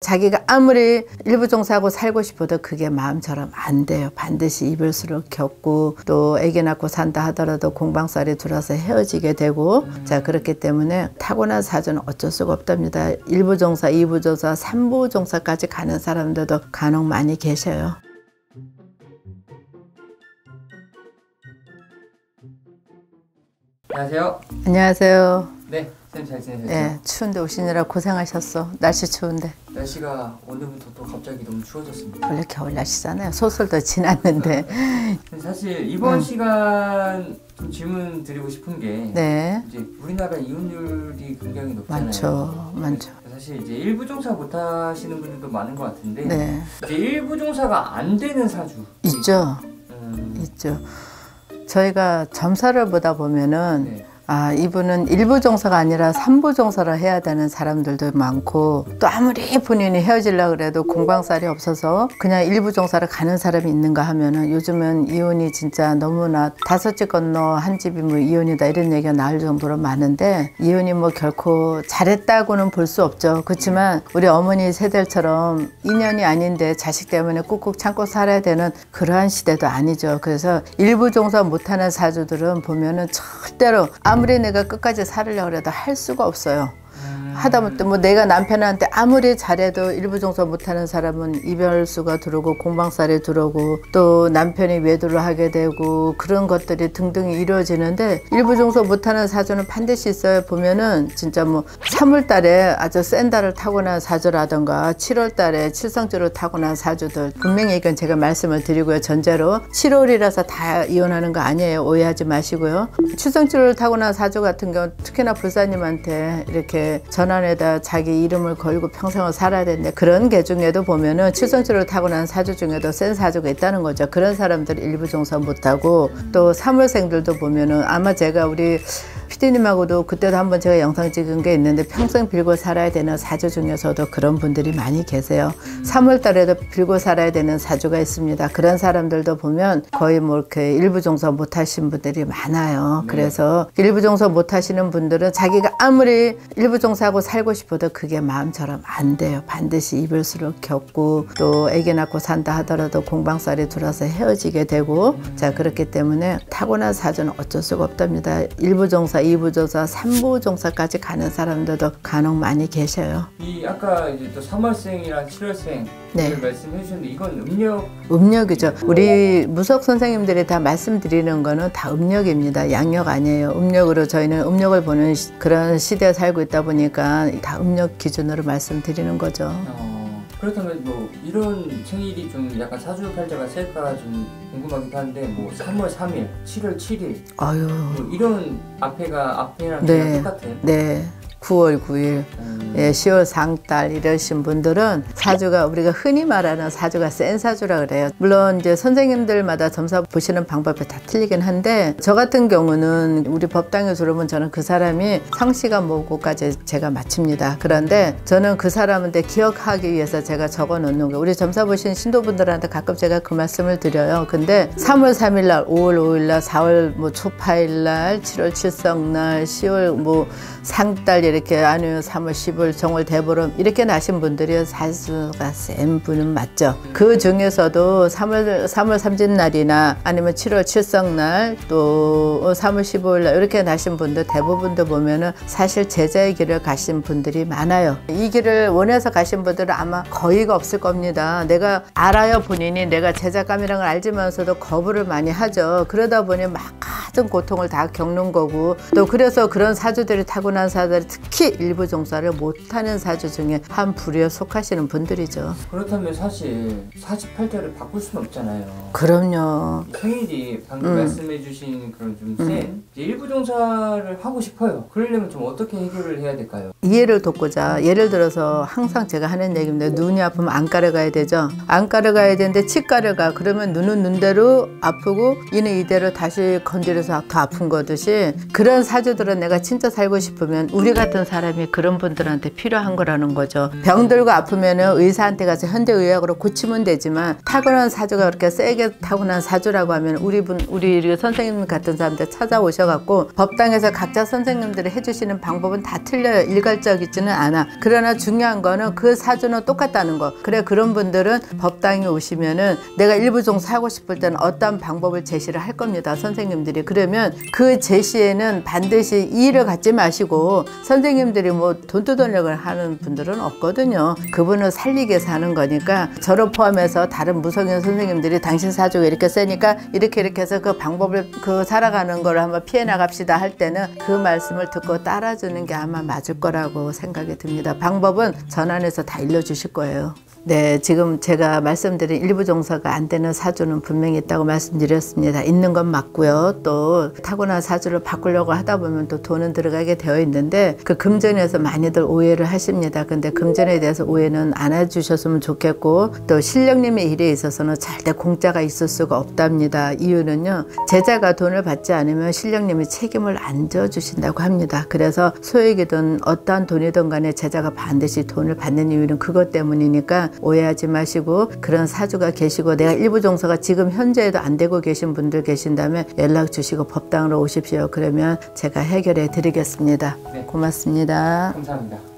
자기가 아무리 일부 종사하고 살고 싶어도 그게 마음처럼 안 돼요. 반드시 이별수를 겪고 또 아기 낳고 산다 하더라도 공방살이 들어서 헤어지게 되고 자 그렇기 때문에 타고난 사주는 어쩔 수가 없답니다. 일부 종사, 이부 종사, 삼부 종사까지 가는 사람들도 간혹 많이 계셔요. 안녕하세요. 안녕하세요. 네, 선생님 잘 지내셨죠? 네, 추운데 오시느라 고생하셨어. 날씨 추운데. 날씨가 오늘부터 또 갑자기 너무 추워졌습니다. 원래 겨울 날씨잖아요. 소설도 지났는데. 사실 이번 시간 좀 질문 드리고 싶은 게 네. 이제 우리나라 이혼율이 굉장히 높잖아요. 많죠. 많죠. 사실 이제 일부 종사 못 하시는 분들도 많은 것 같은데 네. 이제 일부 종사가 안 되는 사주 있죠. 있죠. 저희가 점사를 보다 보면은 네. 아 이분은 일부 종사가 아니라 삼부 종사를 해야 되는 사람들도 많고 또 아무리 본인이 헤어지려고 그래도 공방살이 없어서 그냥 일부 종사를 가는 사람이 있는가 하면은 요즘은 이혼이 진짜 너무나 다섯 집 건너 한 집이 뭐 이혼이다 이런 얘기가 나올 정도로 많은데 이혼이 뭐 결코 잘했다고는 볼 수 없죠. 그렇지만 우리 어머니 세대처럼 인연이 아닌데 자식 때문에 꾹꾹 참고 살아야 되는 그러한 시대도 아니죠. 그래서 일부 종사 못하는 사주들은 보면은 절대로 아무리 내가 끝까지 살으려고 해도 할 수가 없어요. 하다못해 뭐 내가 남편한테 아무리 잘해도 일부 종사 못하는 사람은 이별수가 들어오고 공방살이 들어오고 또 남편이 외도를 하게 되고 그런 것들이 등등이 이루어지는데 일부 종사 못하는 사주는 반드시 있어요. 보면은 진짜 뭐 3월달에 아주 센 달을 타고난 사주라던가 7월달에 칠성주를 타고난 사주들 분명히 이건 제가 말씀을 드리고요. 전제로 7월이라서 다 이혼하는 거 아니에요. 오해하지 마시고요. 칠성주를 타고난 사주 같은 경우 특히나 불사님한테 이렇게 전환에다 자기 이름을 걸고 평생을 살아야 되는데 그런 개 중에도 보면은 칠성주를 타고난 사주 중에도 센 사주가 있다는 거죠. 그런 사람들이 일부 종사 못하고 또 3월생들도 보면은 아마 제가 우리 피디님하고도 그때도 한번 제가 영상 찍은 게 있는데 평생 빌고 살아야 되는 사주 중에서도 그런 분들이 많이 계세요. 3월 달에도 빌고 살아야 되는 사주가 있습니다. 그런 사람들도 보면 거의 뭐 이렇게 일부 종사 못 하신 분들이 많아요. 그래서 일부 종사 못 하시는 분들은 자기가 아무리 일부 종사하고 살고 싶어도 그게 마음처럼 안 돼요. 반드시 이별수를 겪고 또 아기 낳고 산다 하더라도 공방살이 들어서 헤어지게 되고 자 그렇기 때문에 타고난 사주는 어쩔 수가 없답니다. 일부 종사, 이부 종사, 삼부 종사까지 가는 사람들도 간혹 많이 계셔요. 이 아까 이제 또 3월생이랑 7월생 네. 말씀해 주셨는데 이건 음력이죠. 우리 무속 선생님들이 다 말씀드리는 거는 다 음력입니다. 양력 아니에요. 음력으로 저희는 음력을 보는 그런 시대에 살고 있다 보니까 다 음력 기준으로 말씀드리는 거죠. 그렇다면 뭐 이런 생일이 좀 약간 사주팔자가 셀까 좀 궁금하기도 한데 뭐 3월 3일, 7월 7일 아유. 뭐 이런 앞에랑 네. 똑같아요? 네. 9월 9일, 예, 10월 상달 이러신 분들은 사주가 우리가 흔히 말하는 사주가 센 사주라 그래요. 물론 이제 선생님들마다 점사 보시는 방법이 다 틀리긴 한데 저 같은 경우는 우리 법당에 들어오면 저는 그 사람이 상시가 뭐고까지 제가 맞춥니다. 그런데 저는 그 사람한테 기억하기 위해서 제가 적어 놓는 거예요. 우리 점사 보신 신도분들한테 가끔 제가 그 말씀을 드려요. 근데 3월 3일 날, 5월 5일 날, 4월 뭐 초파일 날, 7월 칠성날, 10월 뭐 상달 이렇게 아니면 3월 10월 정월 대보름 이렇게 나신 분들이 사주가 센 분은 맞죠. 그 중에서도 3월 3진날이나 아니면 7월 칠성날 또 3월 15일 날 이렇게 나신 분들 대부분도 보면은 사실 제자의 길을 가신 분들이 많아요. 이 길을 원해서 가신 분들은 아마 거의가 없을 겁니다. 내가 알아요. 본인이 내가 제자감이라는 걸 알지만서도 거부를 많이 하죠. 그러다 보니 막 같은 고통을 다 겪는 거고 또 그래서 그런 사주들이 타고난 사주들이 특히 일부 종사를 못하는 사주 중에 한 부류에 속하시는 분들이죠. 그렇다면 사실 48자를 바꿀 수는 없잖아요. 그럼요. 생일이 방금 말씀해 주신 그런 좀 센 일부 종사를 하고 싶어요. 그러려면 좀 어떻게 해결을 해야 될까요? 이해를 돕고자 예를 들어서 항상 제가 하는 얘기인데 눈이 아프면 안과를 가야 되죠. 안과를 가야 되는데 치과를 가. 그러면 눈은 눈대로 아프고 이는 이대로 다시 건드려서 더 아픈 거듯이 그런 사주들은 내가 진짜 살고 싶으면 우리가 같은 사람이 그런 분들한테 필요한 거라는 거죠. 병들고 아프면은 의사한테 가서 현대의학으로 고치면 되지만 타고난 사주가 그렇게 세게 타고난 사주라고 하면 우리 선생님 같은 사람들 찾아오셔갖고 법당에서 각자 선생님들이 해주시는 방법은 다 틀려요. 일괄적이지는 않아. 그러나 중요한 거는 그 사주는 똑같다는 거. 그래 그런 분들은 법당에 오시면은 내가 일부종사 하고 싶을 때는 어떤 방법을 제시를 할 겁니다. 선생님들이. 그러면 그 제시에는 반드시 이의를 갖지 마시고 선생님들이 뭐 돈 뜯으려고 하는 분들은 없거든요. 그분을 살리기 위해서 하는 거니까 저를 포함해서 다른 무속인 선생님들이 당신 사주가 이렇게 세니까 이렇게 해서 그 방법을 살아가는 걸 한번 피해 나갑시다 할 때는 그 말씀을 듣고 따라주는 게 아마 맞을 거라고 생각이 듭니다. 방법은 전환해서 다 일러주실 거예요. 네, 지금 제가 말씀드린 일부 종사가 안 되는 사주는 분명히 있다고 말씀드렸습니다. 있는 건 맞고요. 또 타고난 사주를 바꾸려고 하다 보면 또 돈은 들어가게 되어 있는데 그 금전에서 많이들 오해를 하십니다. 근데 금전에 대해서 오해는 안 해주셨으면 좋겠고 또 신령님의 일에 있어서는 절대 공짜가 있을 수가 없답니다. 이유는요. 제자가 돈을 받지 않으면 신령님이 책임을 안 져주신다고 합니다. 그래서 소액이든 어떠한 돈이든 간에 제자가 반드시 돈을 받는 이유는 그것 때문이니까 오해하지 마시고 그런 사주가 계시고 내가 일부 종사가 지금 현재에도 안 되고 계신 분들 계신다면 연락 주시고 법당으로 오십시오. 그러면 제가 해결해 드리겠습니다. 네. 고맙습니다. 감사합니다.